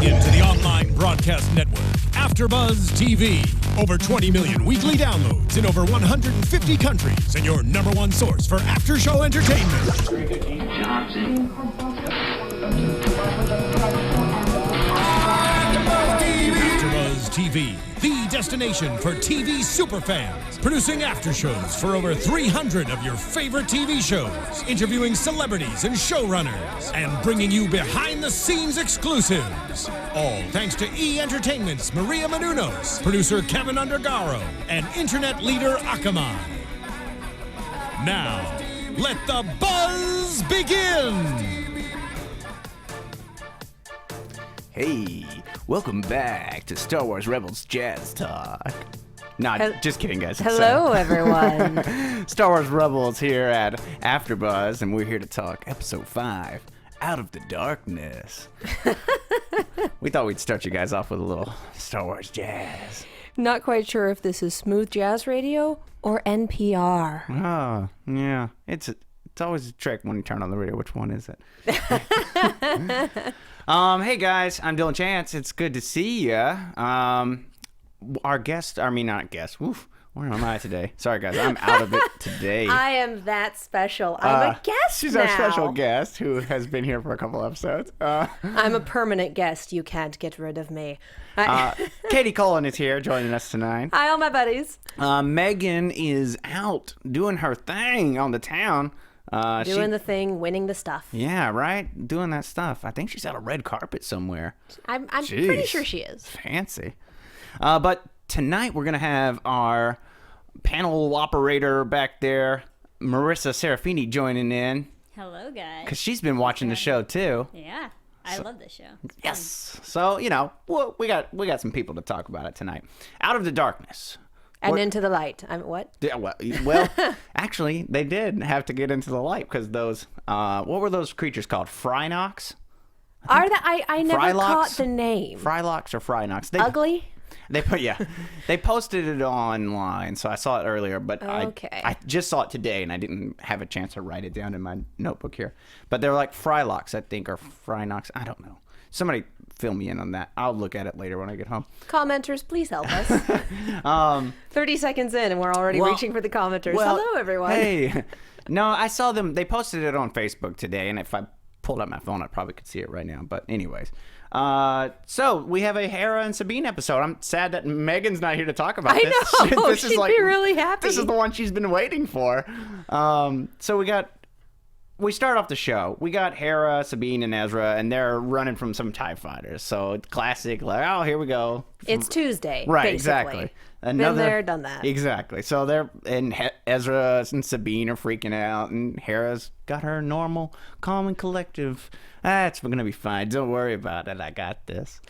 Tuning in to the online broadcast network, AfterBuzz TV. Over 20 million weekly downloads in over 150 countries, and your number one source for after-show entertainment. AfterBuzz TV, the destination for TV superfans. Producing aftershows for over 300 of your favorite TV shows. Interviewing celebrities and showrunners. And bringing you behind-the-scenes exclusives. All thanks to E! Entertainment's Maria Menounos, producer Kevin Undergaro, and internet leader Akamai. Now, let the buzz begin! Hey, welcome back to Star Wars Rebels Jazz Talk. Nah, just kidding, guys. Hello, everyone. Star Wars Rebels here at AfterBuzz, and we're here to talk Episode 5, Out of the Darkness. We thought we'd start you guys off with a little Star Wars jazz. Not quite sure if this is smooth jazz radio or NPR. Oh, yeah. It's always a trick when you turn on the radio. Which one is it? Hey guys, I'm Dillon Chance. It's good to see ya. Our guest, not guest. Woof. Where am I today? Sorry guys, I'm out of it today. I am that special. I'm a guest She's now. our special guest who has been here for a couple episodes. I'm a permanent guest. You can't get rid of me. Katie Cullen is here joining us tonight. Hi, all my buddies. Megan is out doing her thing on the town. Doing the thing, winning the stuff. Yeah, right? Doing that stuff. I think she's at a red carpet somewhere. I'm pretty sure she is. Fancy. But tonight we're going to have our panel operator back there, Marisa Serafini, joining in. Hello, guys. Because she's been watching the show, too. Yeah, I love this show. Yes. So, we got some people to talk about it tonight. Out of the Darkness. And into the light. What? Yeah, well, actually, they did have to get into the light because those, what were those creatures called? Phrynox? I never Frylocks? caught the name. Frylocks or Phrynox? Ugly? They posted it online, so I saw it earlier, but Okay. I just saw it today, and I didn't have a chance to write it down in my notebook here. But they're like Frylocks, I think, or Phrynox. I don't know. Somebody fill me in on that. I'll look at it later when I get home. Commenters, please help us. 30 seconds in, and we're already reaching for the commenters. Hello, everyone. Hey. No, I saw them. They posted it on Facebook today, and if I pulled up my phone, I probably could see it right now. But anyways. So we have a Hera and Sabine episode. I'm sad that Megan's not here to talk about this. I know. She'd be really happy. This is the one she's been waiting for. So we start off the show. We got Hera, Sabine, and Ezra, and they're running from some TIE fighters. So classic, like, oh, here we go. It's Tuesday, right? basically. Exactly. Been there, done that. Exactly. So Ezra and Sabine are freaking out, and Hera's got her normal, calm and collective. It's gonna be fine. Don't worry about it. I got this.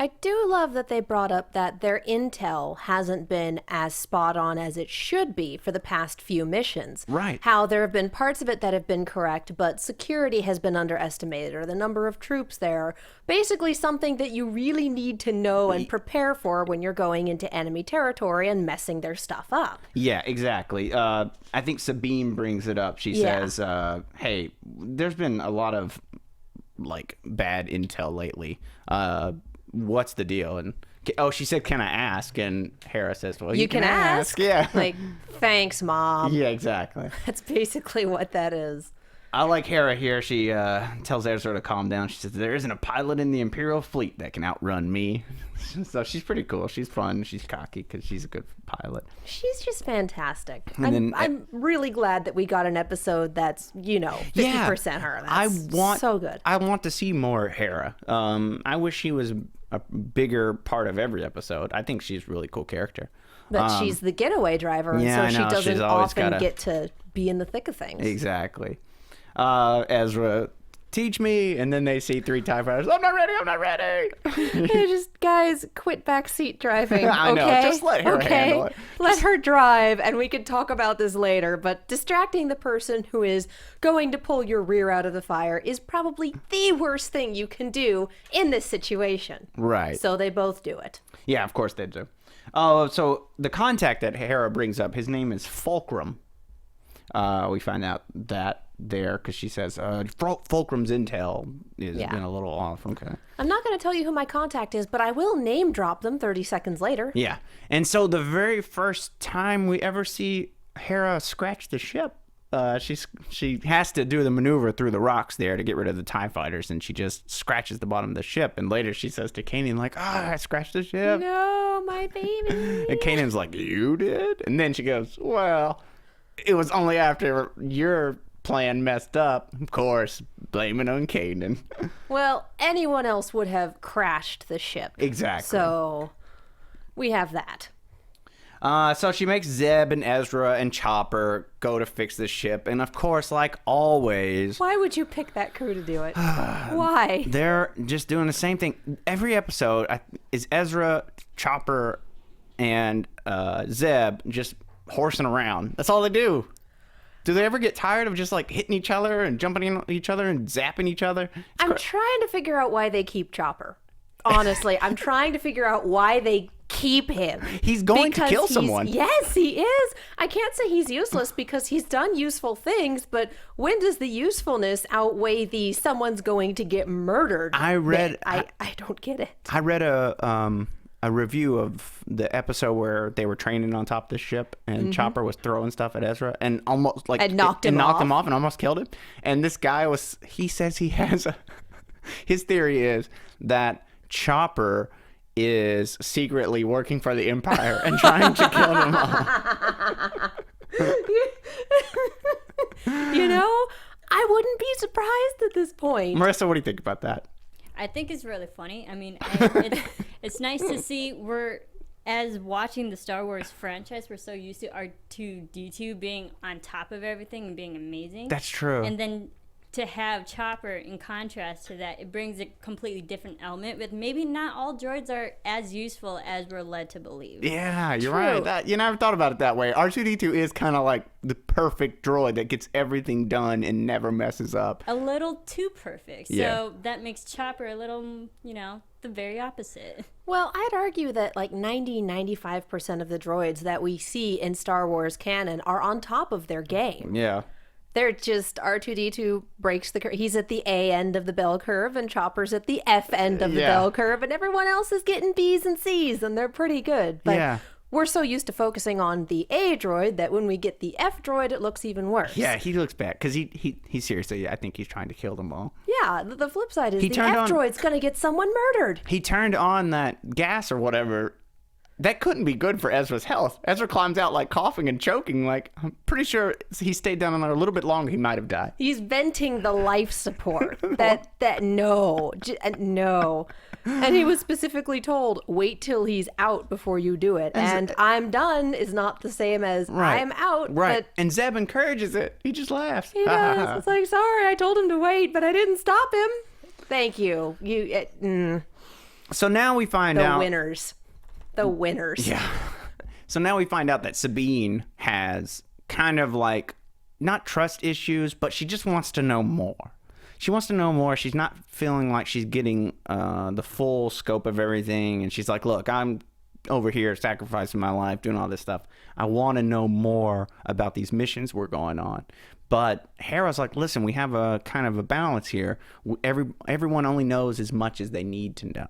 I do love that they brought up that their intel hasn't been as spot on as it should be for the past few missions. Right. How there have been parts of it that have been correct, but security has been underestimated, or the number of troops there. Basically something that you really need to know and prepare for when you're going into enemy territory and messing their stuff up. Yeah, exactly. I think Sabine brings it up. She says, hey, there's been a lot of bad intel lately. What's the deal? And she said, can I ask? And Hera says, well, you can ask. Yeah. Thanks, Mom. Yeah, exactly. That's basically what that is. I like Hera here. She tells Ezra to calm down. She says, there isn't a pilot in the Imperial fleet that can outrun me. So she's pretty cool. She's fun. She's cocky because she's a good pilot. She's just fantastic. I'm really glad that we got an episode that's, 50% her. That's so good. I want to see more Hera. I wish she was a bigger part of every episode. I think she's a really cool character. But she's the getaway driver, and so she doesn't often get to be in the thick of things. Exactly. Ezra, teach me, and then they see 3 TIE fighters. I'm not ready. Just, guys, quit backseat driving, I know, just let her handle it. Let her drive, and we can talk about this later, but distracting the person who is going to pull your rear out of the fire is probably the worst thing you can do in this situation. Right. So they both do it. Yeah, of course they do. So the contact that Hera brings up, his name is Fulcrum. We find out that there because she says Fulcrum's intel has been a little off. Okay. I'm not going to tell you who my contact is, but I will name drop them 30 seconds later. Yeah. And so the very first time we ever see Hera scratch the ship, she has to do the maneuver through the rocks there to get rid of the TIE fighters, and she just scratches the bottom of the ship. And later she says to Kanan, like, I scratched the ship. No, my baby. And Kanan's like, you did? And then she goes, well, it was only after your plan messed up. Of course, blame it on Kanan. Well, anyone else would have crashed the ship. Exactly. So we have that. So she makes Zeb and Ezra and Chopper go to fix the ship. And of course, like always... Why would you pick that crew to do it? Why? They're just doing the same thing. Every episode is Ezra, Chopper, and Zeb just horsing around. That's all they do. Do they ever get tired of just like hitting each other and jumping in each other and zapping each other? I'm trying to figure out why they keep Chopper. Honestly, I'm trying to figure out why they keep him. He's going to kill someone. Yes, he is. I can't say he's useless because he's done useful things, but when does the usefulness outweigh the someone's going to get murdered? I don't get it. I read a review of the episode where they were training on top of the ship and Chopper was throwing stuff at Ezra and almost like knocked him off and almost killed him. And this guy he says he has his theory is that Chopper is secretly working for the Empire and trying to kill them all. You know, I wouldn't be surprised at this point. Marissa, what do you think about that? I think it's really funny. I mean, it's nice to see as watching the Star Wars franchise, we're so used to R2-D2 being on top of everything and being amazing. That's true. And then to have Chopper in contrast to that, it brings a completely different element with maybe not all droids are as useful as we're led to believe. Yeah, you're right. You never thought about it that way. R2-D2 is kind of like the perfect droid that gets everything done and never messes up. A little too perfect. Yeah. So that makes Chopper a little, the very opposite. Well, I'd argue that like 95% of the droids that we see in Star Wars canon are on top of their game. Yeah. They're just R2-D2 breaks the curve. He's at the A end of the bell curve and Chopper's at the F end of the bell curve and everyone else is getting B's and C's and they're pretty good. But we're so used to focusing on the A droid that when we get the F droid, it looks even worse. Yeah, he looks bad because he seriously, I think he's trying to kill them all. Yeah, the flip side is the F droid's going to get someone murdered. He turned on that gas or whatever. That couldn't be good for Ezra's health. Ezra climbs out like coughing and choking. Like, I'm pretty sure he stayed down there a little bit longer. He might have died. He's venting the life support. No. And he was specifically told, wait till he's out before you do it. And I'm done is not the same as I'm out. Right. But and Zeb encourages it. He just laughs. He does. It's like, sorry, I told him to wait, but I didn't stop him. Thank you. So now we find out. The winners. Yeah. So now we find out that Sabine has kind of like, not trust issues, but she just wants to know more. She wants to know more. She's not feeling like she's getting the full scope of everything. And she's like, look, I'm over here sacrificing my life, doing all this stuff. I want to know more about these missions we're going on. But Hera's like, listen, we have a kind of a balance here. Everyone only knows as much as they need to know.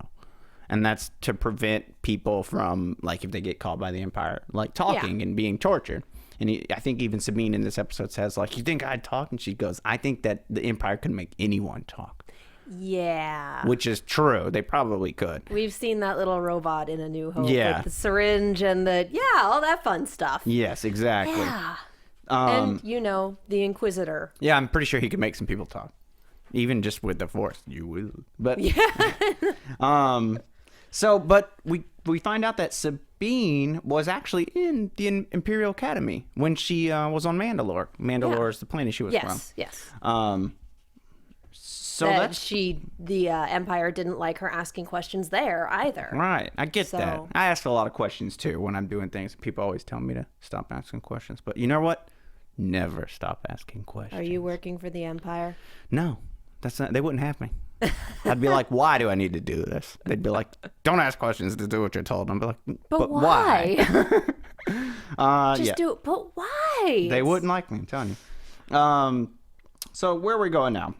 And that's to prevent people from, like, if they get caught by the Empire, like, talking and being tortured. And I think even Sabine in this episode says, like, you think I'd talk? And she goes, I think that the Empire could make anyone talk. Yeah. Which is true. They probably could. We've seen that little robot in A New Hope. Yeah. With the syringe and all that fun stuff. Yes, exactly. Yeah. And, the Inquisitor. Yeah, I'm pretty sure he could make some people talk. Even just with the Force. You will. But, but we find out that Sabine was actually in the Imperial Academy when she was on Mandalore. Mandalore is the planet she was from. Yes. So the Empire didn't like her asking questions there either. Right. I get that. I ask a lot of questions too when I'm doing things. People always tell me to stop asking questions. But you know what? Never stop asking questions. Are you working for the Empire? No. They wouldn't have me. I'd be like, why do I need to do this? They'd be like, don't ask questions, to do what you're told. I'd be like, but why? Just do it. But why? They wouldn't like me, I'm telling you. So where are we going now?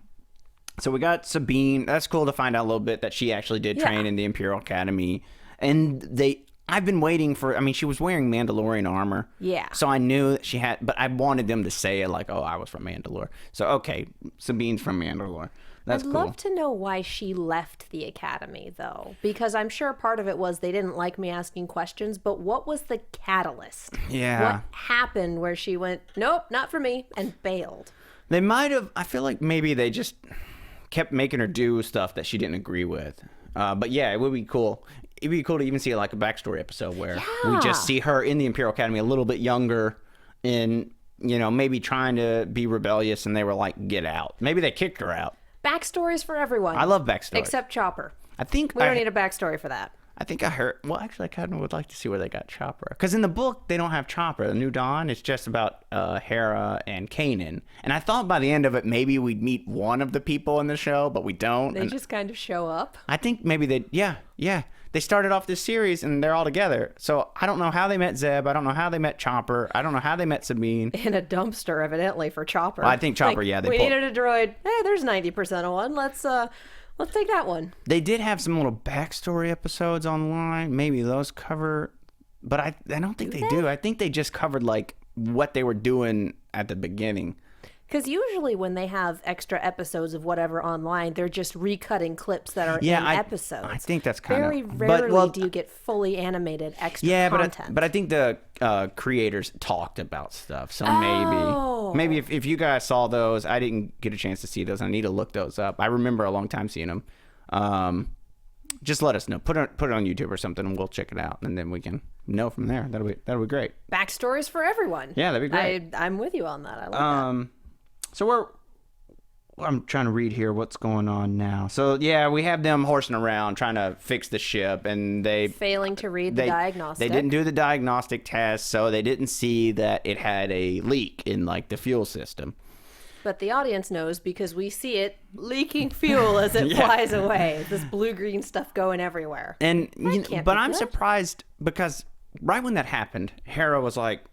So we got Sabine. That's cool to find out a little bit that she actually did train in the Imperial Academy. And I've been waiting for, I mean, she was wearing Mandalorian armor. Yeah. So I knew that she had, but I wanted them to say it like, oh, I was from Mandalore. So, okay, Sabine's from Mandalore. That's cool. I'd love to know why she left the academy, though, because I'm sure part of it was they didn't like me asking questions, but what was the catalyst? Yeah. What happened where she went, nope, not for me, and bailed? They might have, I feel like maybe they just kept making her do stuff that she didn't agree with. But yeah, it would be cool. It'd be cool to even see like a backstory episode where we just see her in the Imperial Academy a little bit younger and, you know, maybe trying to be rebellious and they were like, get out. Maybe they kicked her out. Backstories for everyone. I love backstories. Except Chopper. I think we don't need a backstory for that. I think I heard. Well, actually, I kind of would like to see where they got Chopper. Because in the book, they don't have Chopper. The New Dawn, it's just about Hera and Kanan. And I thought by the end of it, maybe we'd meet one of the people in the show, but we don't. They just kind of show up. I think maybe they, yeah. They started off this series and they're all together. So I don't know how they met Zeb. I don't know how they met Chopper. I don't know how they met Sabine. In a dumpster, evidently, for Chopper. Well, I think Chopper, like, we needed a droid. Hey, there's 90% of one. Let's take that one. They did have some little backstory episodes online. Maybe those cover, but I don't think they do. I think they just covered like what they were doing at the beginning. Because usually when they have extra episodes of whatever online, they're just recutting clips that are in episodes. I think that's kind of... Very rarely do you get fully animated extra content. But I think the creators talked about stuff. So maybe if you guys saw those, I didn't get a chance to see those. I need to look those up. I remember a long time seeing them. Just let us know. Put it on YouTube or something, and we'll check it out, and then we can know from there. That'll be great. Backstories for everyone. Yeah, that'd be great. I'm with you on that. I like that. So I'm trying to read here what's going on now. So yeah, we have them horsing around trying to fix the ship, and failing to read the diagnostic. They didn't do the diagnostic test, so they didn't see that it had a leak in like the fuel system. But the audience knows because we see it leaking fuel as it flies away. This blue-green stuff going everywhere. But I'm surprised because right when that happened, Hera was like,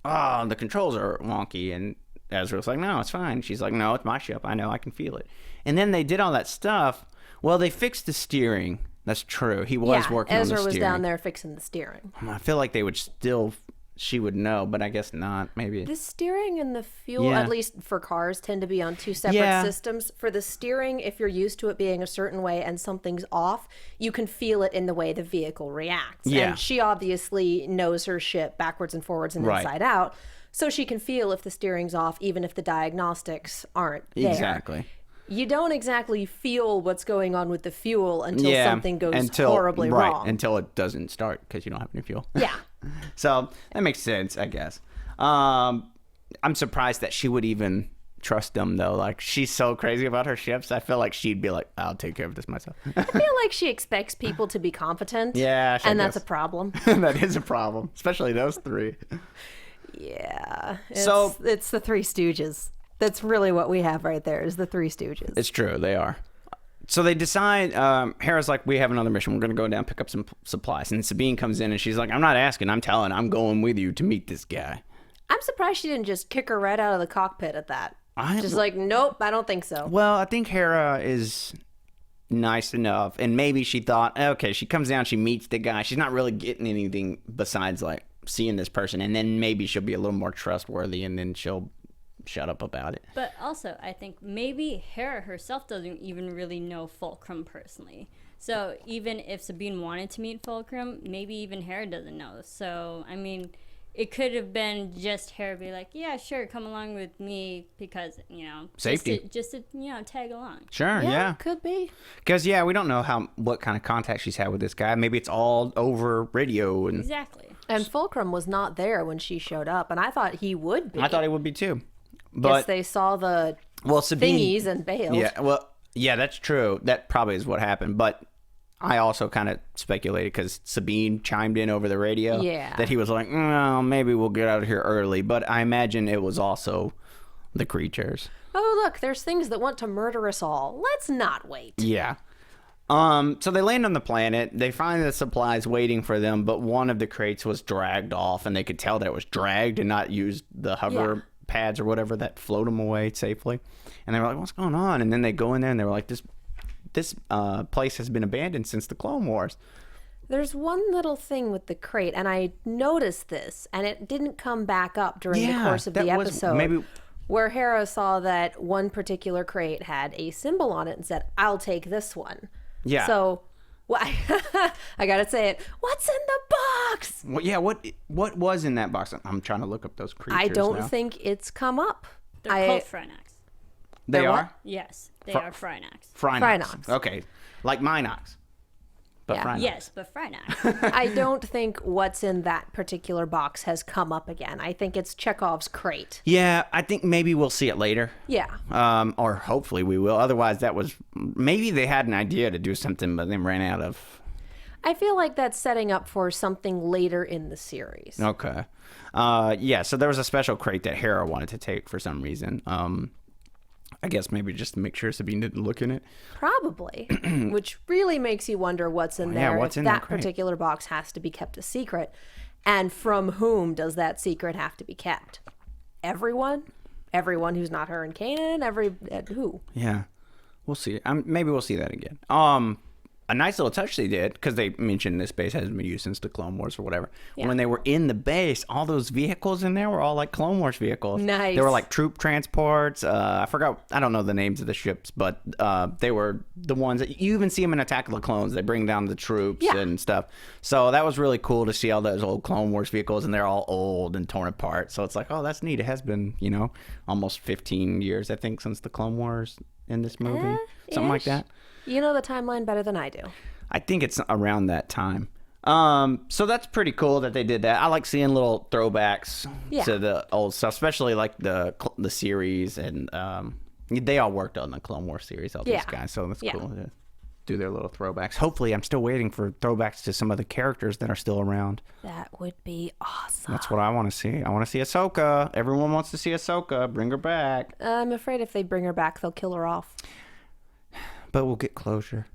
"Oh, the controls are wonky," and Ezra was like, no, it's fine. She's like, no, it's my ship. I know, I can feel it. And then they did all that stuff. Well, they fixed the steering. That's true. He was working on the steering. Ezra was down there fixing the steering. I feel like they would still, she would know, but I guess not. Maybe. The steering and the fuel, at least for cars, tend to be on two separate systems. For the steering, if you're used to it being a certain way and something's off, you can feel it in the way the vehicle reacts. Yeah. And she obviously knows her ship backwards and forwards and inside out. So she can feel if the steering's off, even if the diagnostics aren't there. Exactly. You don't exactly feel what's going on with the fuel until something goes horribly wrong. Until it doesn't start because you don't have any fuel. Yeah. So that makes sense, I guess. I'm surprised that she would even trust them, though. Like, she's so crazy about her ships. I feel like she'd be like, I'll take care of this myself. I feel like she expects people to be competent. Yeah, and that's a problem. That is a problem, especially those three. Yeah. It's the Three Stooges. That's really what we have right there is the Three Stooges. It's true. They are. So they decide, Hera's like, we have another mission. We're going to go down, pick up some supplies. And Sabine comes in and she's like, I'm not asking. I'm telling. I'm going with you to meet this guy. I'm surprised she didn't just kick her right out of the cockpit at that. Just like, nope, I don't think so. Well, I think Hera is nice enough. And maybe she thought, okay, she comes down, she meets the guy. She's not really getting anything besides like, seeing this person, and then maybe she'll be a little more trustworthy, and then she'll shut up about it. But also, I think maybe Hera herself doesn't even really know Fulcrum personally. So even if Sabine wanted to meet Fulcrum, maybe even Hera doesn't know. So, I mean, it could have been just Hera be like, yeah, sure, come along with me because, you know, safety. Just to you know, tag along. Sure, yeah. Could be. Because, yeah, we don't know what kind of contact she's had with this guy. Maybe it's all over radio. Exactly. And Fulcrum was not there when she showed up, and I thought he would be. I thought he would be too. But yes, they saw the thingies and bailed. Yeah, that's true. That probably is what happened. But I also kind of speculated because Sabine chimed in over the radio that he was like, oh, maybe we'll get out of here early. But I imagine it was also the creatures. Oh, look, there's things that want to murder us all. Let's not wait. Yeah. So they land on the planet. They find the supplies waiting for them, but one of the crates was dragged off, and they could tell that it was dragged and not used the hover pads or whatever that float them away safely. And they were like, what's going on? And then they go in there and they were like, this place has been abandoned since the Clone Wars. There's one little thing with the crate, and I noticed this, and it didn't come back up during the course of the episode. Where Hera saw that one particular crate had a symbol on it and said, I'll take this one. Yeah. So, well, I gotta say it. What's in the box? Well, yeah, what was in that box? I'm trying to look up those creatures I don't now. think it's come up. They're called Phrynox. They are? Yes, they are Phrynox. Phrynox. Okay, like Minox. But Yeah. Phrynox. Yes, but Phrynox. I don't think what's in that particular box has come up again. I think it's Chekhov's crate. Yeah, I think maybe we'll see it later. Yeah. Or hopefully we will. Otherwise, maybe they had an idea to do something, but then ran out of. I feel like that's setting up for something later in the series. Okay. Yeah, so there was a special crate that Hera wanted to take for some reason. I guess maybe just to make sure Sabine didn't look in it. Probably, which really makes you wonder what's in there. What's if in that crate? particular box has to be kept a secret. And from whom does that secret have to be kept? Everyone? Everyone who's not her and Kanan? Who? Yeah, we'll see. Maybe we'll see that again. A nice little touch they did, because they mentioned this base hasn't been used since the Clone Wars or whatever. Yeah. When they were in the base, all those vehicles in there were all like Clone Wars vehicles. Nice. They were like troop transports. I don't know the names of the ships, but they were the ones that you even see them in Attack of the Clones. They bring down the troops and stuff. So that was really cool to see all those old Clone Wars vehicles, and they're all old and torn apart. So it's like, oh, that's neat. It has been, almost 15 years, I think, since the Clone Wars in this movie. Something like that. You know the timeline better than I do. I think it's around that time. So that's pretty cool that they did that. I like seeing little throwbacks to the old stuff, especially like the series, and they all worked on the Clone Wars series, all these guys. So that's cool to do their little throwbacks. Hopefully, I'm still waiting for throwbacks to some of the characters that are still around. That would be awesome. That's what I want to see. I want to see Ahsoka. Everyone wants to see Ahsoka. Bring her back. I'm afraid if they bring her back, they'll kill her off. But we'll get closure.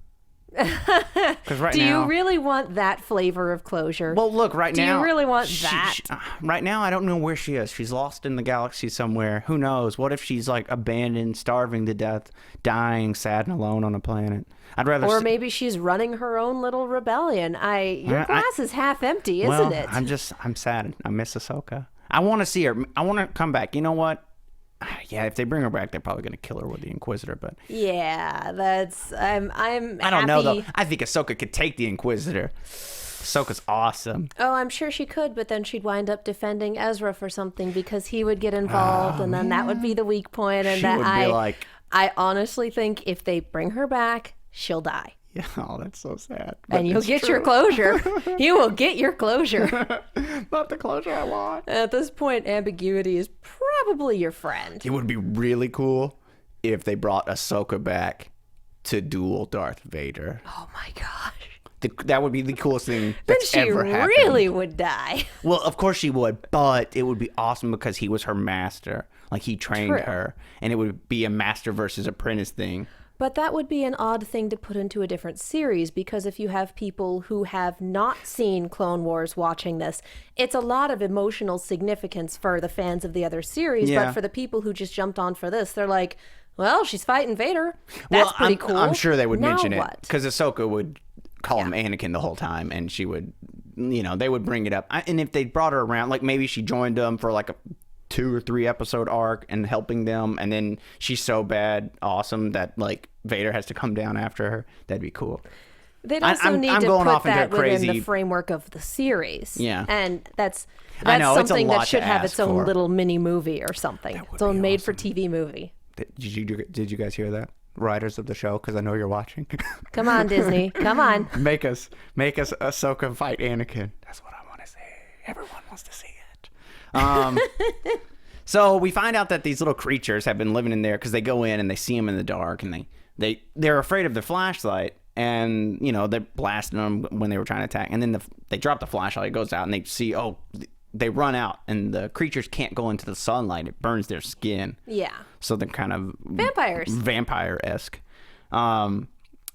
Because Do you really want that flavor of closure? Well, look, now... Do you really want that? Right now, I don't know where she is. She's lost in the galaxy somewhere. Who knows? What if she's, like, abandoned, starving to death, dying, sad and alone on a planet? I'd rather... Or maybe she's running her own little rebellion. Your glass is half empty, isn't it? I'm sad. I miss Ahsoka. I want to see her. I want to come back. You know what? Yeah, if they bring her back, they're probably going to kill her with the Inquisitor. But yeah, I'm. I don't know though. I think Ahsoka could take the Inquisitor. Ahsoka's awesome. Oh, I'm sure she could, but then she'd wind up defending Ezra for something because he would get involved, and then that would be the weak point. And I honestly think if they bring her back, she'll die. Yeah, oh, that's so sad. And you'll get your closure. You will get your closure. Not the closure I want. At this point, ambiguity is probably your friend. It would be really cool if they brought Ahsoka back to duel Darth Vader. Oh my gosh. That would be the coolest thing that's ever happened. Then she really would die. Well, of course she would, but it would be awesome because he was her master. Like, he trained her, and it would be a master versus apprentice thing. But that would be an odd thing to put into a different series, because if you have people who have not seen Clone Wars watching this, it's a lot of emotional significance for the fans of the other series. Yeah. But for the people who just jumped on for this, they're like, well, she's fighting Vader. That's pretty cool. I'm sure they would mention it. What? Because Ahsoka would call him Anakin the whole time, and she would, they would bring it up. And if they brought her around, like maybe she joined them for like a 2 or 3 episode arc and helping them, and then she's so awesome that like Vader has to come down after her. That'd be cool. They'd also need to put that within the framework of the series. Yeah. And that's it's something a lot that should to have its its own for. little mini movie or something. Its own made for TV movie. Did you guys hear that? Writers of the show, because I know you're watching. Come on, Disney. Come on. Make us Ahsoka fight Anakin. That's what I want to see. Everyone wants to see it. So we find out that these little creatures have been living in there because they go in and they see them in the dark, and they're afraid of the flashlight, and they're blasting them when they were trying to attack, and then they drop the flashlight, it goes out, and they see they run out, and the creatures can't go into the sunlight, it burns their skin. Yeah. So they're kind of vampires, vampire-esque.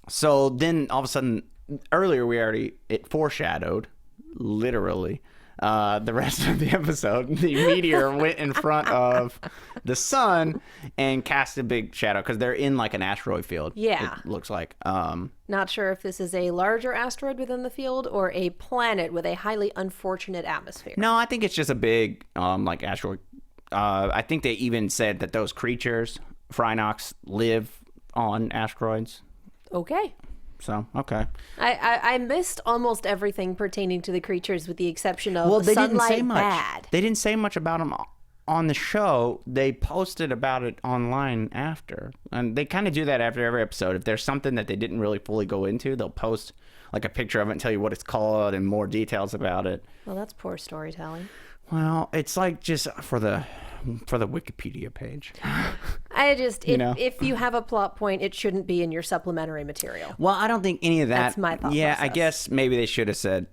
So then all of a sudden, earlier it foreshadowed, literally, the rest of the episode, the meteor went in front of the sun and cast a big shadow because they're in like an asteroid field. Yeah. It looks like. Not sure if this is a larger asteroid within the field or a planet with a highly unfortunate atmosphere. No, I think it's just a big like asteroid. I think they even said that those creatures, Phrynox, live on asteroids. Okay. So, okay. I missed almost everything pertaining to the creatures with the exception of they sunlight didn't say much. bad. They didn't say much about them on the show. They posted about it online after. And they kind of do that after every episode. If there's something that they didn't really fully go into, they'll post like a picture of it and tell you what it's called and more details about it. Well, that's poor storytelling. Well, it's like just for the Wikipedia page. I just, if you have a plot point, it shouldn't be in your supplementary material. Well, I don't think any of that. That's my thought Yeah, process. I guess maybe they should have said,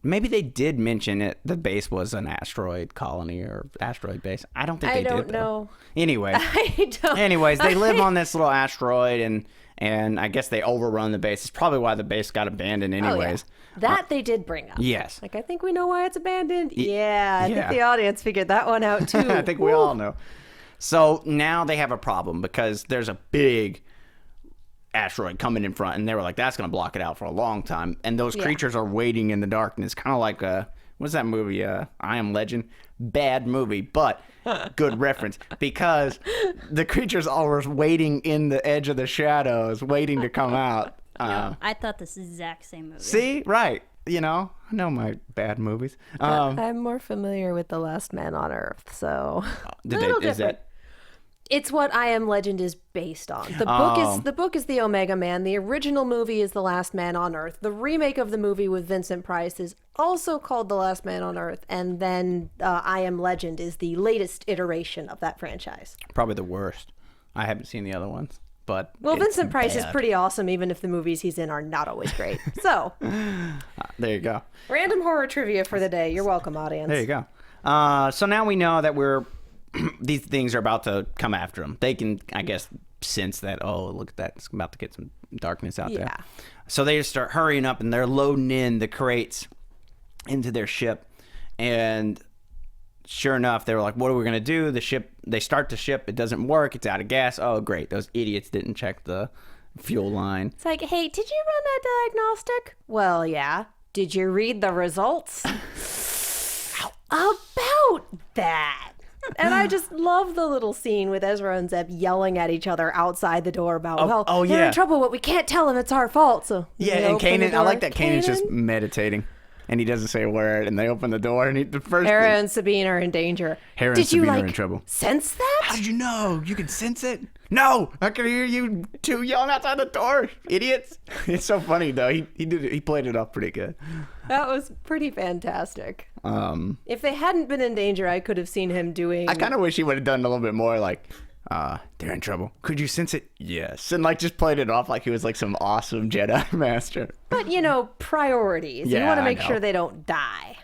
maybe they did mention it. The base was an asteroid colony or asteroid base. I don't think they did. I don't know. Anyway. Anyways, they live on this little asteroid and I guess they overrun the base. It's probably why the base got abandoned anyways. Oh, yeah. That they did bring up. Yes. Like, I think we know why it's abandoned. I think the audience figured that one out too. I think we all know. So now they have a problem because there's a big asteroid coming in front, and they were like, that's going to block it out for a long time. And those creatures are waiting in the darkness, kind of like, what's that movie, I Am Legend? Bad movie, but good reference, because the creatures all were waiting in the edge of the shadows, waiting to come out. I thought this exact same movie. See? Right. You know, I know my bad movies. I'm more familiar with The Last Man on Earth, so it's what I Am Legend is based on. The book is The Omega Man. The original movie is The Last Man on Earth. The remake of the movie with Vincent Price is also called The Last Man on Earth, and then I Am Legend is the latest iteration of that franchise. Probably the worst. I haven't seen the other ones. But Vincent Price is pretty awesome, even if the movies he's in are not always great. So, there you go. Random horror trivia for the day. You're welcome, audience. There you go. So now we know that these things are about to come after them. They can, I guess, sense that, oh, look at that. It's about to get some darkness out there. So they just start hurrying up, and they're loading in the crates into their ship. And sure enough, they were like, what are we going to do? They start the ship. It doesn't work. It's out of gas. Oh, great. Those idiots didn't check the fuel line. It's like, hey, did you run that diagnostic? Well, yeah. Did you read the results? About that. And I just love the little scene with Ezra and Zeb yelling at each other outside the door about, they're in trouble, but we can't tell them it's our fault. So and Kanan, I like that Kanan's just meditating. And he doesn't say a word, and they open the door, and Hera and Sabine are in danger. Hera and Sabine are in trouble. Sense that? How did you know? You can sense it? No! I can hear you two yelling outside the door, idiots. It's so funny, though. He played it off pretty good. That was pretty fantastic. If they hadn't been in danger, I could have seen him doing... I kind of wish he would have done a little bit more, like... they're in trouble. Could you sense it? Yes. And just played it off like he was like some awesome Jedi master. But, priorities. Yeah, you want to make sure they don't die.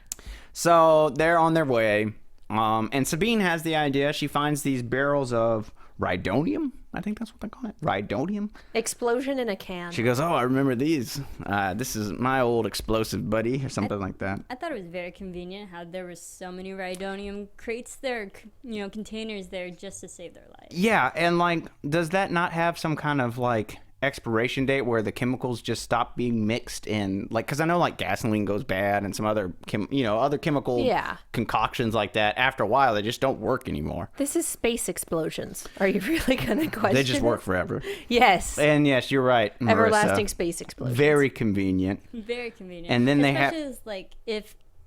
So they're on their way. And Sabine has the idea. She finds these barrels of rhydonium. I think that's what they call it. Rhydonium. Explosion in a can. She goes, oh, I remember these. This is my old explosive buddy or something like that. I thought it was very convenient how there was so many rhydonium crates there, containers there just to save their lives. Yeah, and does that not have some kind of expiration date where the chemicals just stop being mixed in, because I know gasoline goes bad and some other other chemical concoctions like that, after a while they just don't work anymore. This is space explosions. Are you really gonna question they just work forever? Yes. And yes, you're right, Marisa. Everlasting space explosions. Very convenient. Very convenient. And then especially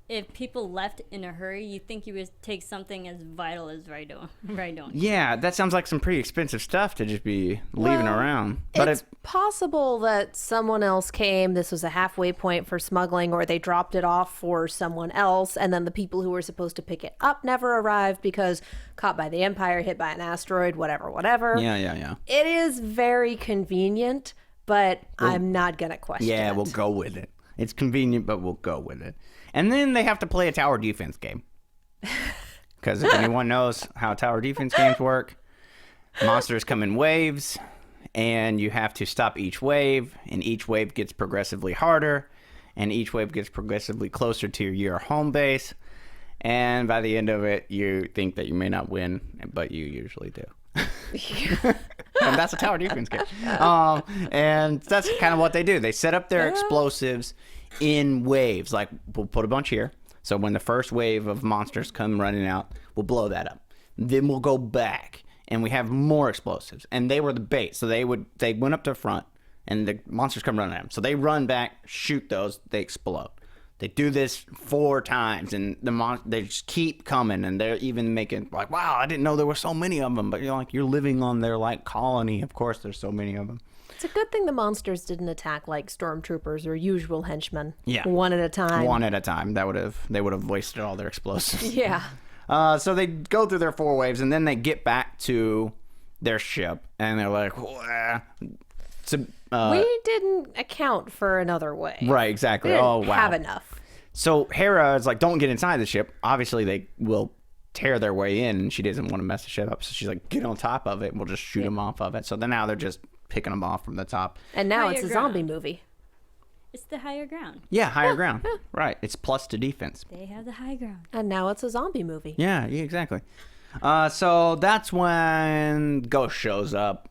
if people left in a hurry, you think you would take something as vital as rhydonium. Yeah, that sounds like some pretty expensive stuff to just be leaving around. But it's possible that someone else came, this was a halfway point for smuggling, or they dropped it off for someone else, and then the people who were supposed to pick it up never arrived because caught by the Empire, hit by an asteroid, whatever. Yeah. It is very convenient, but I'm not going to question it. Yeah, we'll go with it. It's convenient, but we'll go with it. And then they have to play a tower defense game. Because if anyone knows how tower defense games work, monsters come in waves, and you have to stop each wave, and each wave gets progressively harder, and each wave gets progressively closer to your home base. And by the end of it, you think that you may not win, but you usually do. And that's a tower defense game. And that's kind of what they do. They set up their explosives in waves. Like, we'll put a bunch here. So when the first wave of monsters come running out, we'll blow that up. Then we'll go back, and we have more explosives. And they were the bait. So they went up to the front, and the monsters come running at them. So they run back, shoot those, they explode. They do this 4 times, and they just keep coming, and they're even making like, wow, I didn't know there were so many of them. But you're living on their like colony. Of course, there's so many of them. It's a good thing the monsters didn't attack like stormtroopers or usual henchmen. Yeah, one at a time. One at a time. They would have wasted all their explosives. Yeah. So they go through their 4 waves, and then they get back to their ship, and they're like, wah. We didn't account for another way. Right, exactly. We didn't oh, wow. have enough. So Hera is like, don't get inside the ship. Obviously, they will tear their way in, and she doesn't want to mess the ship up. So she's like, get on top of it, and we'll just shoot them off of it. So then now they're just picking them off from the top. And now Higher it's a ground. zombie movie. It's the higher ground. Yeah, higher ground. Right. It's plus to defense. They have the high ground. And now it's a zombie movie. Yeah, exactly. So that's when Ghost shows up.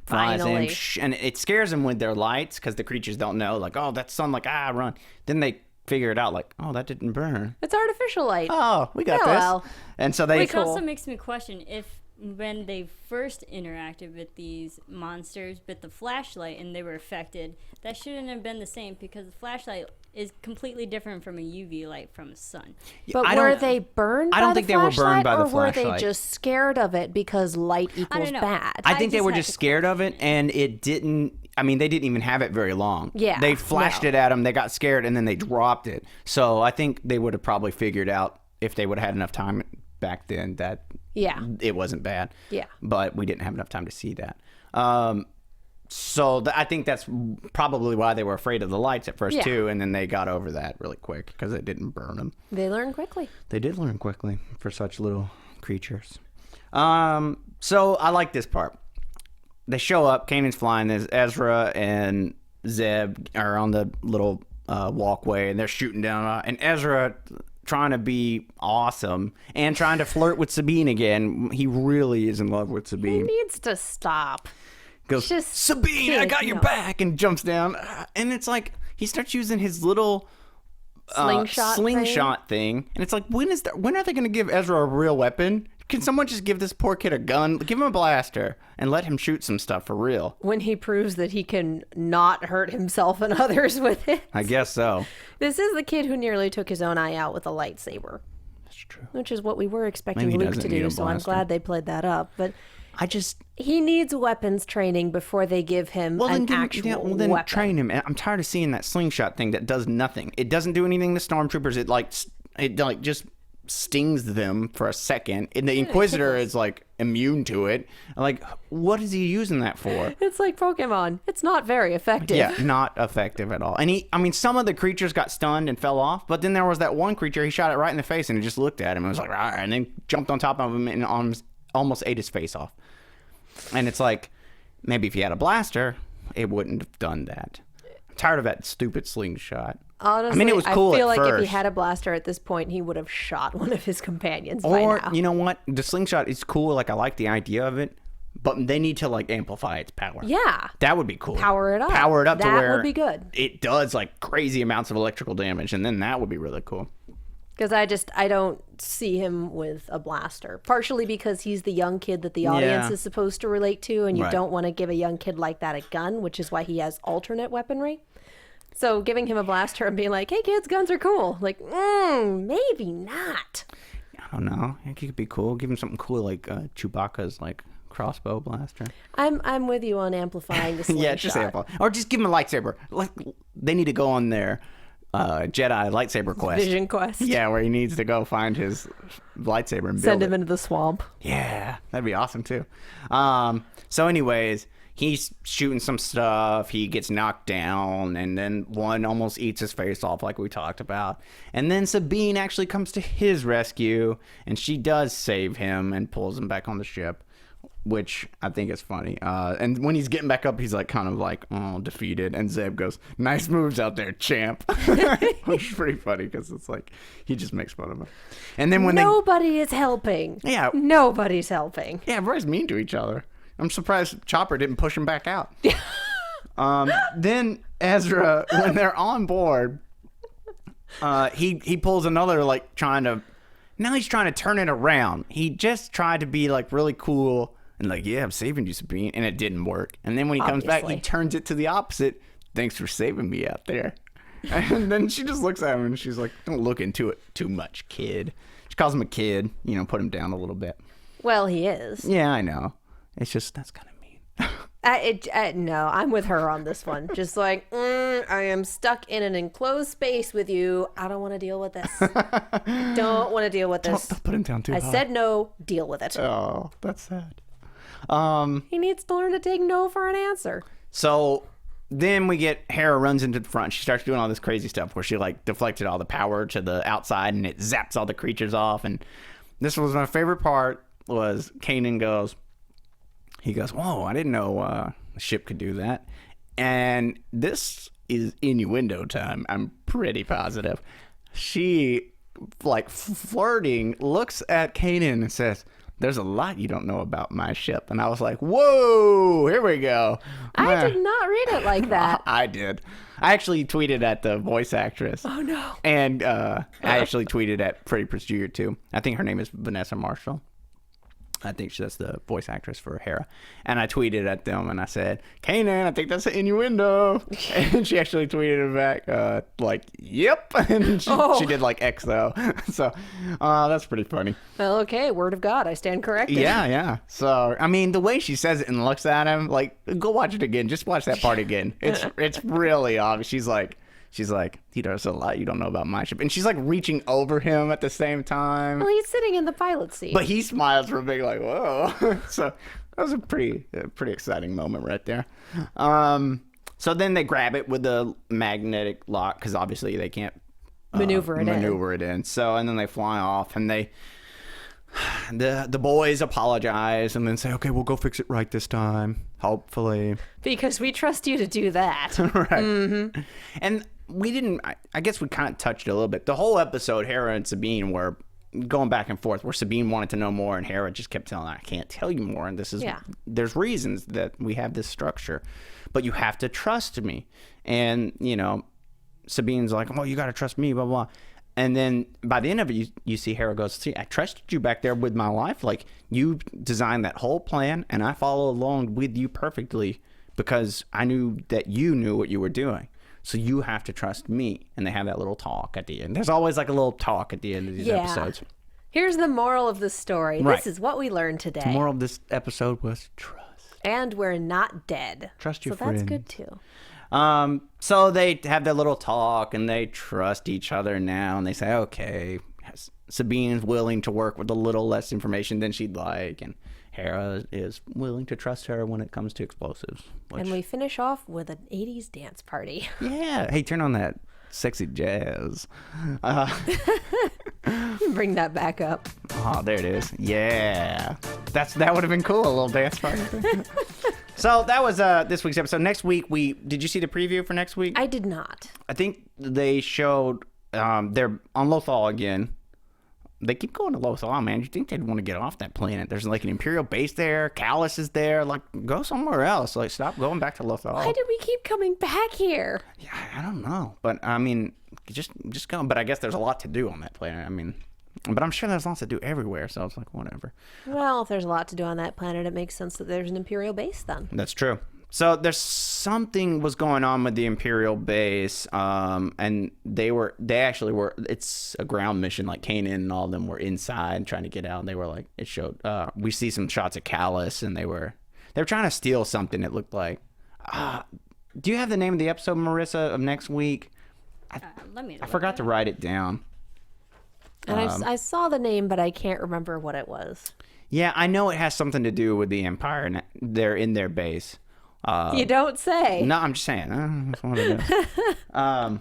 Flies Finally. in, and it scares them with their lights because the creatures don't know, like, oh, that's sun, like, run. Then they figure it out, like, oh, that didn't burn. It's artificial light. Oh, we got Oh, this. well. And so they... Which also makes me question if when they first interacted with these monsters with the flashlight and they were affected, that shouldn't have been the same because the flashlight is completely different from a UV light from the sun. But were they burned by I don't the think they were burned by the or were flashlight. they just scared of it because light equals know. bad? I think they just were had just to scared of it, and it didn't... I mean, they didn't even have it very long. Yeah, They flashed no. it at them, they got scared, and then they dropped it. So I think they would have probably figured out, if they would have had enough time back then, that it wasn't bad. Yeah. But we didn't have enough time to see that. So I think that's probably why they were afraid of the lights at first, too, and then they got over that really quick because it didn't burn them. They learn quickly. They did learn quickly for such little creatures. So I like this part. They show up, Kanan's flying, there's Ezra and Zeb are on the little walkway, and they're shooting down, and Ezra trying to be awesome and trying to flirt with Sabine again. He really is in love with He Sabine. needs to stop. Goes, just Sabine, I kid, got your no. back, and jumps down. And it's like, he starts using his little slingshot thing. And it's like, when are they going to give Ezra a real weapon? Can someone just give this poor kid a gun? Give him a blaster and let him shoot some stuff for real. When he proves that he can not hurt himself and others with it. I guess so. This is the kid who nearly took his own eye out with a lightsaber. That's true. Which is what we were expecting Maybe he Luke to doesn't need do, a so I'm blaster. glad they played that up. But I just... he needs weapons training before they give him an actual weapon. Train him. I'm tired of seeing that slingshot thing that does nothing. It doesn't do anything to stormtroopers. It just stings them for a second, and the Inquisitor is like immune to it. Like, what is he using that for? It's like Pokemon. It's not very effective. Yeah, not effective at all. And some of the creatures got stunned and fell off, but then there was that one creature, he shot it right in the face, and it just looked at him and was like, "Rah," and then jumped on top of him and almost ate his face off. And it's like, maybe if he had a blaster, it wouldn't have done that. I'm tired of that stupid slingshot. Honestly, I mean, it was cool I feel at like if he first. had a blaster at this point, he would have shot one of his companions Or, by now. you know what? The slingshot is cool. Like, I like the idea of it, but they need to, like, amplify its power. Yeah. That would be cool. Power it up. Power it up to That where would be good. it does, like, crazy amounts of electrical damage, and then that would be really cool. Because I don't see him with a blaster. Partially because he's the young kid that the audience Yeah. is supposed to relate to, and you Right. don't want to give a young kid like that a gun, which is why he has alternate weaponry. So giving him a blaster and being like, hey kids, guns are cool. Like, maybe not. I don't know. It could be cool. Give him something cool like Chewbacca's, like, crossbow blaster. I'm with you on amplifying the slingshot. Yeah, just amplify. Or just give him a lightsaber. Like, they need to go on their Jedi lightsaber quest. Vision quest. Yeah, where he needs to go find his lightsaber and build Send him it. into the swamp. Yeah, that'd be awesome too. So anyways, he's shooting some stuff. He gets knocked down, and then one almost eats his face off like we talked about. And then Sabine actually comes to his rescue, and she does save him and pulls him back on the ship. which I think is funny. And when he's getting back up, he's like kind of like, oh, defeated. And Zeb goes, nice moves out there, champ. Which is pretty funny because it's like he just makes fun of him. And then when nobody is helping. Yeah. Nobody's helping. Yeah, everybody's mean to each other. I'm surprised Chopper didn't push him back out. Then Ezra, when they're on board, he pulls another like now he's trying to turn it around. He just tried to be like really cool and like, yeah, I'm saving you, Sabine, and it didn't work. And then when he comes back, he turns it to the opposite. Thanks for saving me out there. And then she just looks at him and she's like, don't look into it too much, kid. She calls him a kid, put him down a little bit. Well, he is. Yeah, I know. It's just, that's kind of mean. No, I'm with her on this one. Just like, I am stuck in an enclosed space with you. I don't want to deal with this. Don't want to deal with this. Don't put him down too high. I said no, deal with it. Oh, that's sad. He needs to learn to take no for an answer. So then we get Hera runs into the front. She starts doing all this crazy stuff where she like deflected all the power to the outside and it zaps all the creatures off. And this was my favorite part was Kanan goes, whoa, I didn't know the ship could do that. And this is innuendo time. I'm pretty positive. She, like flirting, looks at Kanan and says, there's a lot you don't know about my ship. And I was like, whoa, here we go. I did not read it like that. I did. I actually tweeted at the voice actress. Oh, no. And I actually tweeted at Freddie Prinze Jr. too. I think her name is Vanessa Marshall. I think that's the voice actress for Hera. And I tweeted at them and I said, Kanan, I think that's an innuendo. And she actually tweeted it back, like, yep. And she did like XO. So that's pretty funny. Well, okay, word of God, I stand corrected. Yeah. So, I mean, the way she says it and looks at him, like, go watch it again. Just watch that part again. It's really obvious. She's like, there's a lot you don't know about my ship. And she's like reaching over him at the same time. Well, he's sitting in the pilot seat. But he smiles real big like, whoa. So that was a pretty exciting moment right there. So then they grab it with the magnetic lock because obviously they can't maneuver it in. So, and then they fly off and the boys apologize and then say, okay, we'll go fix it right this time. Hopefully. Because we trust you to do that. Right. Mm-hmm. And we didn't, I guess we kind of touched it a little bit. The whole episode, Hera and Sabine were going back and forth where Sabine wanted to know more and Hera just kept telling her, I can't tell you more. And there's reasons that we have this structure, but you have to trust me. And, Sabine's like, oh, you got to trust me, blah, blah. And then by the end of it, you see Hera goes, see, I trusted you back there with my life. Like, you designed that whole plan, and I followed along with you perfectly because I knew that you knew what you were doing. So you have to trust me. And they have that little talk at the end. There's always like a little talk at the end of these episodes. Here's the moral of the story. Right. This is what we learned today. The moral of this episode was trust. And we're not dead. Trust your friend. So that's good, too. So they have their little talk and they trust each other now and they say, okay, Sabine's willing to work with a little less information than she'd like and Hera is willing to trust her when it comes to explosives. And we finish off with an 80s dance party. Yeah. Hey, turn on that sexy jazz. Bring that back up. Oh, there it is. Yeah. That would have been cool, a little dance party. So that was this week's episode. Next week, did you see the preview for next week? I did not. I think they showed they're on Lothal again. They keep going to Lothal, man. You think they'd want to get off that planet? There's like an Imperial base there. Callus is there. Like, go somewhere else. Like, stop going back to Lothal. Why do we keep coming back here? Yeah, I don't know. But I mean, just go. But I guess there's a lot to do on that planet. I mean, but I'm sure there's lots to do everywhere. So it's like, whatever. Well, if there's a lot to do on that planet, it makes sense that there's an Imperial base then. That's true. So there's something was going on with the Imperial base, and they actually were. It's a ground mission. Like Kanan and all of them were inside trying to get out. And they were like, it showed. We see some shots of Callus, and they were trying to steal something. It looked like. Do you have the name of the episode, Marissa, of next week? I forgot to write it down. And I saw the name, but I can't remember what it was. Yeah, I know it has something to do with the Empire, and they're in their base. You don't say. No, I'm just saying. That's what it is.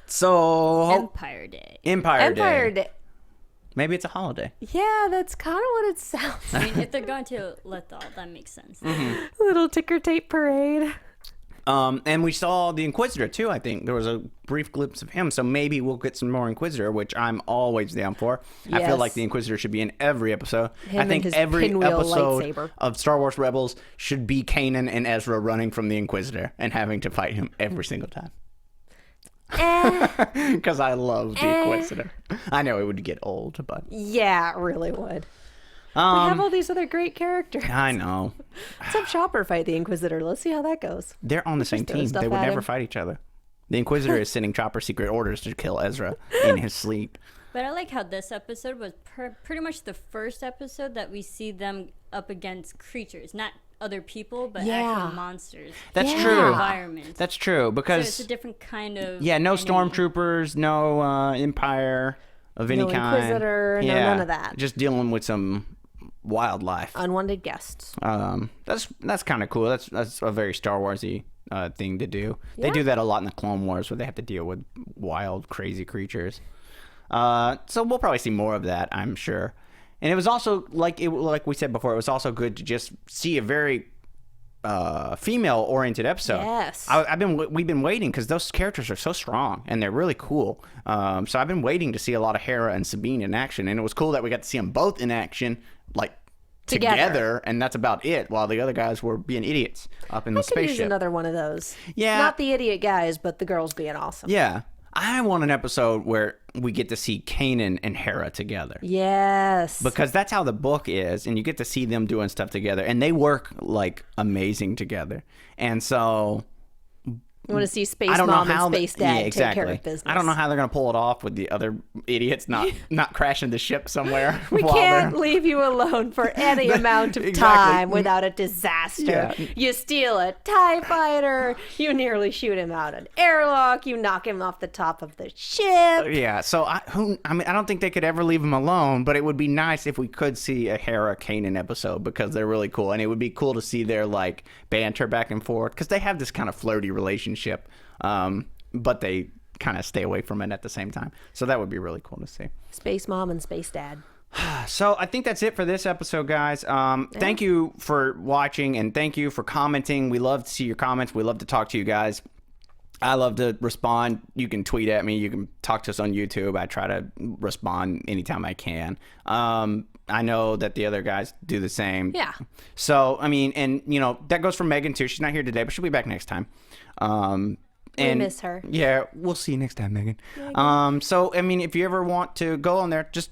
So Empire Day. Empire Day. Maybe it's a holiday. Yeah, that's kind of what it sounds I like. mean, if they're going to Lethal, that makes sense. Little ticker tape parade. And we saw the Inquisitor too. I think there was a brief glimpse of him, so maybe we'll get some more Inquisitor, which I'm always down for. I feel Yes. like the Inquisitor should be in every episode. Him I and think his every pinwheel episode lightsaber. of Star Wars Rebels should be Kanan and Ezra running from the Inquisitor and having to fight him every single time. Because I love the Inquisitor. I know it would get old, but Yeah, it really would. We have all these other great characters. I know Let's have Chopper fight the Inquisitor. Let's see how that goes. they're on the same throw team. stuff They would at never him. fight each other. The Inquisitor is sending Chopper secret orders to kill Ezra in his sleep. But I like how this episode was pretty much the first episode that we see them up against creatures, not other people, but Yeah. actual monsters. That's Yeah. true. Environment. That's true So because it's a different kind of. yeah, no enemy. stormtroopers, no Empire of any No kind. Inquisitor, no none of that. Just dealing with some wildlife. Unwanted guests. That's kind of cool. That's a very Star Warsy thing to do. They do that a lot in the Clone Wars, where they have to deal with wild, crazy creatures. So we'll probably see more of that, I'm sure. And it was also like we said before, it was also good to just see a very female-oriented episode. Yes. We've been waiting because those characters are so strong and they're really cool. So I've been waiting to see a lot of Hera and Sabine in action, and it was cool that we got to see them both in action, like together, and that's about it. While the other guys were being idiots up in the I could use spaceship. another one of those. Yeah. Not the idiot guys, but the girls being awesome. Yeah, I want an episode where we get to see Kanan and Hera together. Yes. Because that's how the book is, and you get to see them doing stuff together, and they work like amazing together. And so You want to see Space I don't Mom know how and Space Dad take care of business. I don't know how they're gonna pull it off with the other idiots not crashing the ship somewhere. We while can't they're... leave you alone for any amount of Exactly. time without a disaster. Yeah. You steal a TIE fighter, you nearly shoot him out an airlock, you knock him off the top of the ship. Yeah, so I don't think they could ever leave him alone, but it would be nice if we could see a Hera Kanan episode because they're really cool, and it would be cool to see their like banter back and forth because they have this kind of flirty relationship, but they kind of stay away from it at the same time. So that would be really cool to see. Space Mom and Space Dad. So I think that's it for this episode, guys. Thank you for watching, and thank you for commenting. We love to see your comments. We love to talk to you guys. I love to respond. You can tweet at me. You can talk to us on YouTube. I try to respond anytime I can. I know that the other guys do the same. Yeah. So, I mean, and, you know, that goes for Megan, too. She's not here today, but she'll be back next time. We miss her. Yeah, we'll see you next time, Megan. So, I mean, if you ever want to go on there, just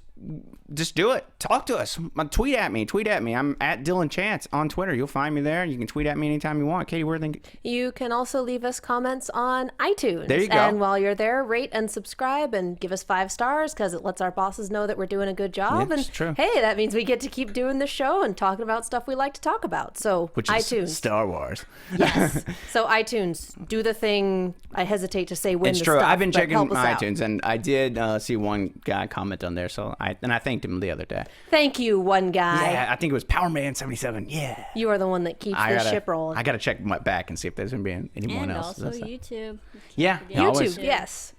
do it. Talk to us. Tweet at me. I'm at Dillon Chance on Twitter. You'll find me there. You can tweet at me anytime you want. Katie, where do they... You can also leave us comments on iTunes. There you go. And while you're there, rate and subscribe and give us 5 stars because it lets our bosses know that we're doing a good job. Yeah, and it's true. hey, that means we get to keep doing the show and talking about stuff we like to talk about. So Which is iTunes. Star Wars. Yes. So iTunes, do the thing. I hesitate to say when It's the true. stuff, I've been but checking help us out. iTunes, and I did see one guy comment on there, so I thanked him the other day. Thank you, one guy. Yeah, I think it was Power Man 77. Yeah. You are the one that keeps the ship rolling. I gotta check my back and see if there's gonna be anyone And else. also That's- YouTube. Yeah, Yeah, always. YouTube, yes.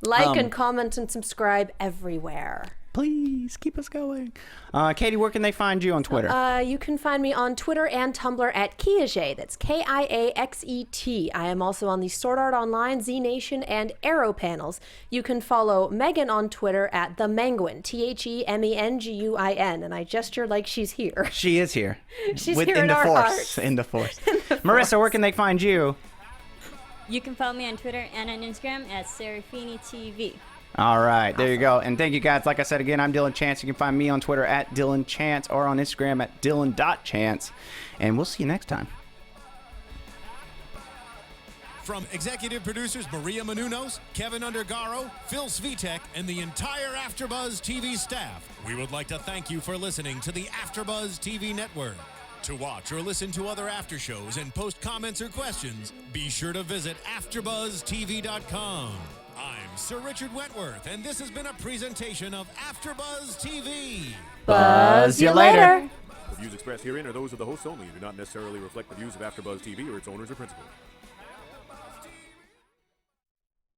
Like and comment and subscribe everywhere. Please keep us going. Katie, where can they find you on Twitter? You can find me on Twitter and Tumblr at Kiaxet. That's Kiaxet. I am also on the Sword Art Online, Z Nation, and Arrow panels. You can follow Megan on Twitter at the Menguin, TheMenguin, and I gesture like she's here. She is here. She's With- here in in the our force. hearts. In the force. Marissa, where can they find you? You can follow me on Twitter and on Instagram at Serafini TV. All right, there you go. And thank you guys. Like I said again, I'm Dillon Chance. You can find me on Twitter at Dillon Chance or on Instagram at Dillon.Chance. And we'll see you next time. From executive producers Maria Menounos, Kevin Undergaro, Phil Svitek, and the entire AfterBuzz TV staff, we would like to thank you for listening to the AfterBuzz TV network. To watch or listen to other after shows and post comments or questions, be sure to visit AfterBuzzTV.com. I'm Sir Richard Wentworth, and this has been a presentation of AfterBuzz TV. Buzz you later. The views expressed herein are those of the hosts only and do not necessarily reflect the views of AfterBuzz TV or its owners or principals.